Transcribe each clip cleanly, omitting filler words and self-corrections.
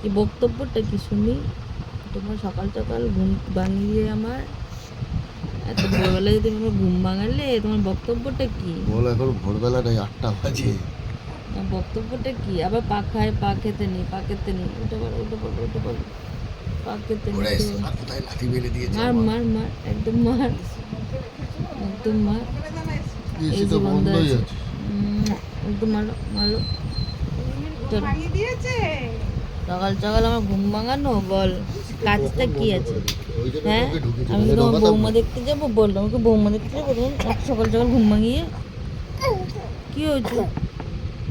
এই বক্তব্যটা কি শুনি? তোমার সকাল সকাল ঘুম ভাঙিয়ে আমার এত ভোরবেলায় যদি আমার ঘুম ভাঙালে, তোমার বক্তব্যটা কি? বলো, এখন ভোরবেলা নেই, 8টা বাজে। বক্তব্যটা কি? আবার পা খায়, পা খেতে নেই, পা খেতে নেই, ওটা বলো, ওটা বলো, ওটা বলো, পা খেতে নেই। ওরে শালা কোথায় লাথি মেরে দিয়েছে মার আমার। মার মার, একদম মার, একদম মার। এসি তো বন্ধই আছে। একদম মারো মারো। চলো। দিয়েছে সকাল সকাল আমার ঘুম ভাঙানো, বল কাজটা কি আছে? ওই জন্য হ্যাঁ, তোকে ঢুকেছে, আমি কি নাহলে তোমার ঢোকাতাম বৌমা না। দেখতে যাবো? বল, আমাকে বৌমা দেখতে যাবো? তখন সকাল সকাল ঘুম ভাঙিয়ে কি হয়েছে?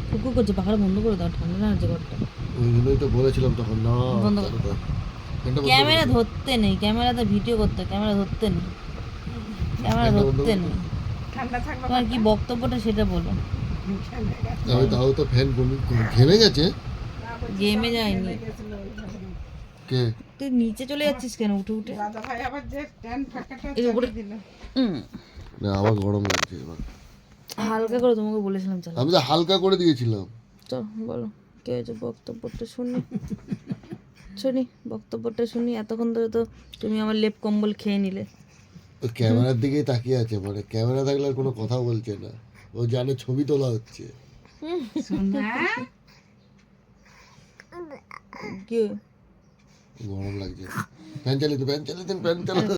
কুকু করছে, পাখাটা বন্ধ করে দাও, ঠান্ডা না হচ্ছে ঘরটা। ওই জন্যই তো বলেছিলাম তখন না। বন্ধ কর। কেন তো? ফ্যানটা বন্ধ ক্যামেরা করে দে। ধরতে নেই, ক্যামেরাতে ভিডিও করতে, ক্যামেরা ধরতে নেই, ক্যামেরা ফ্যানটা বন্ধ ধরতে করে দে। নেই। ঠান্ডা থাকবে তোমার কি বক্তব্যটা সেটা বলো। আমি তাও তো ফ্যান ঘেমে গেছে। গেমে যায়নি। কে? তুই নিচে চলে যাচ্ছিস কেন উঠে উঠে? দাদা ভাই আবার যে ট্যান ফাঁকাটা এই উপরে চালিয়ে দিল। না, আমার গরম লাগছে এবার। হালকা করে তোমাকে বলেছিলাম চলো। আমি তো হালকা করে দিয়েছিলাম। চল বলো, কে হয়েছে? বক্তব্যটা শুনি, শুনি বক্তব্যটা শুনি। এতক্ষণ ধরে তো তুমি আমার লেপ কম্বল খেয়ে নিলে। ও ক্যামেরার দিকেই তাকিয়ে আছে, মানে ক্যামেরা থাকলে আর কোনো কথা বলছে না। ও জানে ছবি তোলা হচ্ছে। সোনা কি গরম লাগছে। ফ্যান চালিয়ে দিন, ফ্যান চালিয়ে দিন, ফ্যান চালিয়ে দিন।